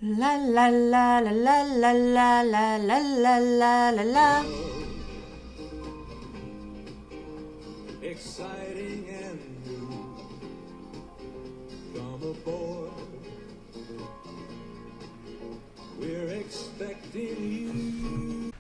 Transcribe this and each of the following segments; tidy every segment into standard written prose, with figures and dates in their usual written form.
La la la la la la la la la la la la la. Exciting and new. Come aboard. We're expecting you.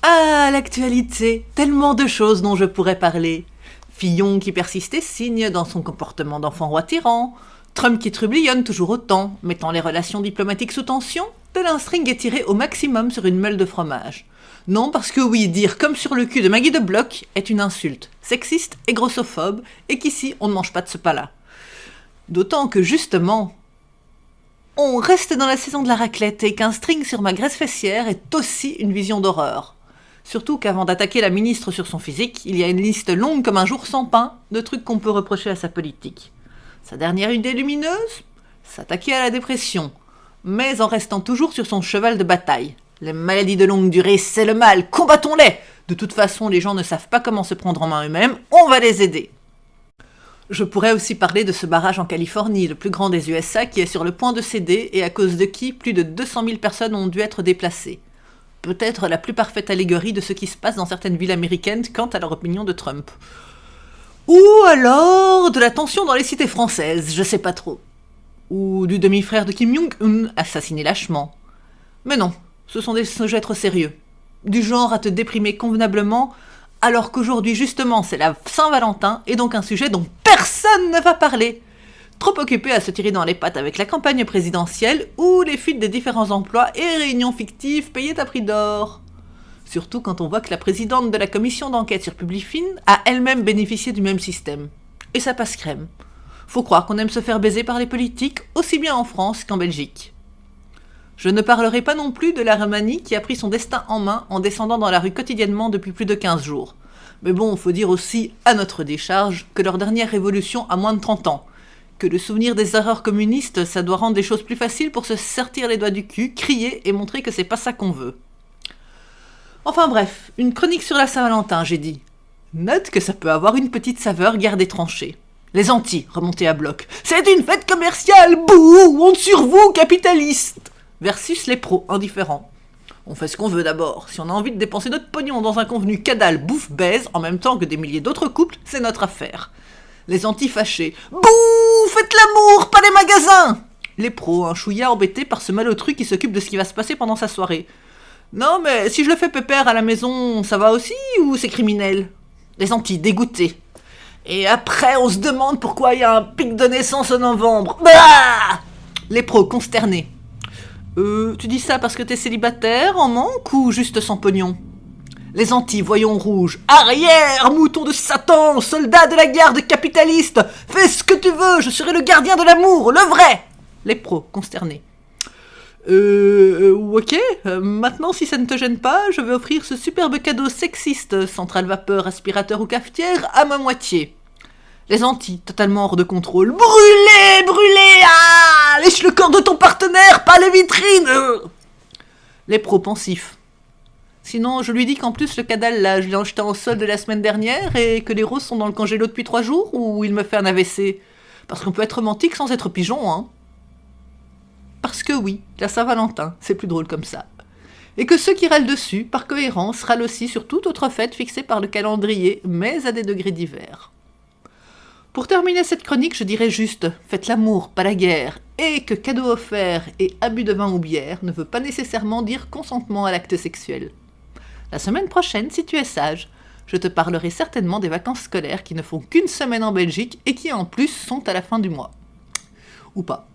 Ah, l'actualité, tellement de choses dont je pourrais parler. Fillon qui persiste et signe dans son comportement d'enfant roi tyran. Trump qui trublionne toujours autant, mettant les relations diplomatiques sous tension, tel un string étiré au maximum sur une meule de fromage. Non, parce que oui, dire comme sur le cul de Maggie de Bloch est une insulte, sexiste et grossophobe, et qu'ici on ne mange pas de ce pas-là. D'autant que justement, on reste dans la saison de la raclette et qu'un string sur ma graisse fessière est aussi une vision d'horreur. Surtout qu'avant d'attaquer la ministre sur son physique, il y a une liste longue comme un jour sans pain de trucs qu'on peut reprocher à sa politique. Sa dernière idée lumineuse ? S'attaquer à la dépression, mais en restant toujours sur son cheval de bataille. Les maladies de longue durée, c'est le mal, combattons-les ! De toute façon, les gens ne savent pas comment se prendre en main eux-mêmes, on va les aider. Je pourrais aussi parler de ce barrage en Californie, le plus grand des USA, qui est sur le point de céder et à cause de qui plus de 200 000 personnes ont dû être déplacées. Peut-être la plus parfaite allégorie de ce qui se passe dans certaines villes américaines quant à leur opinion de Trump. Ou alors de la tension dans les cités françaises, je sais pas trop. Ou du demi-frère de Kim Jong-un assassiné lâchement. Mais non, ce sont des sujets trop sérieux. Du genre à te déprimer convenablement, alors qu'aujourd'hui justement c'est la Saint-Valentin et donc un sujet dont personne ne va parler. Trop occupé à se tirer dans les pattes avec la campagne présidentielle ou les fuites des différents emplois et réunions fictives payées à prix d'or. Surtout quand on voit que la présidente de la commission d'enquête sur Publifin a elle-même bénéficié du même système. Et ça passe crème. Faut croire qu'on aime se faire baiser par les politiques, aussi bien en France qu'en Belgique. Je ne parlerai pas non plus de la Roumanie qui a pris son destin en main en descendant dans la rue quotidiennement depuis plus de 15 jours. Mais bon, faut dire aussi, à notre décharge, que leur dernière révolution a moins de 30 ans. Que le souvenir des erreurs communistes, ça doit rendre les choses plus faciles pour se sortir les doigts du cul, crier et montrer que c'est pas ça qu'on veut. Enfin bref, une chronique sur la Saint-Valentin, j'ai dit. Note que ça peut avoir une petite saveur gardée tranchée. Les Antilles, remontés à bloc. C'est une fête commerciale, bouh, honte sur vous, capitalistes. Versus les pros, indifférents. On fait ce qu'on veut d'abord. Si on a envie de dépenser notre pognon dans un convenu cadal bouffe-baise, en même temps que des milliers d'autres couples, c'est notre affaire. Les Antilles fâchés. Bouh, faites l'amour, pas les magasins. Les pros, un chouïa embêté par ce malotru qui s'occupe de ce qui va se passer pendant sa soirée. Non, mais si je le fais pépère à la maison, ça va aussi ou c'est criminel ? Les Antilles dégoûtés. Et après, on se demande pourquoi il y a un pic de naissance en novembre. Bah ! Les pros consternés. Tu dis ça parce que t'es célibataire, en manque ou juste sans pognon ? Les Antilles, voyons rouge. Arrière, mouton de Satan, soldat de la garde capitaliste. Fais ce que tu veux, je serai le gardien de l'amour, le vrai. Les pros consternés. Ok, maintenant si ça ne te gêne pas, je vais offrir ce superbe cadeau sexiste, centrale vapeur, aspirateur ou cafetière, à ma moitié. Les Antilles, totalement hors de contrôle. Brûlez, brûlez, ah, lèche le corps de ton partenaire, pas les vitrines. Les pros pensifs. Sinon, je lui dis qu'en plus le cadal là, je l'ai acheté en solde la semaine dernière et que les roses sont dans le congélo depuis 3 jours ou il me fait un AVC. Parce qu'on peut être romantique sans être pigeon, hein. Parce que oui, la Saint-Valentin, c'est plus drôle comme ça. Et que ceux qui râlent dessus, par cohérence, râlent aussi sur toute autre fête fixée par le calendrier, mais à des degrés divers. Pour terminer cette chronique, je dirais juste « faites l'amour, pas la guerre » et que cadeau offert et abus de vin ou bière ne veut pas nécessairement dire consentement à l'acte sexuel. La semaine prochaine, si tu es sage, je te parlerai certainement des vacances scolaires qui ne font qu'une semaine en Belgique et qui en plus sont à la fin du mois. Ou pas.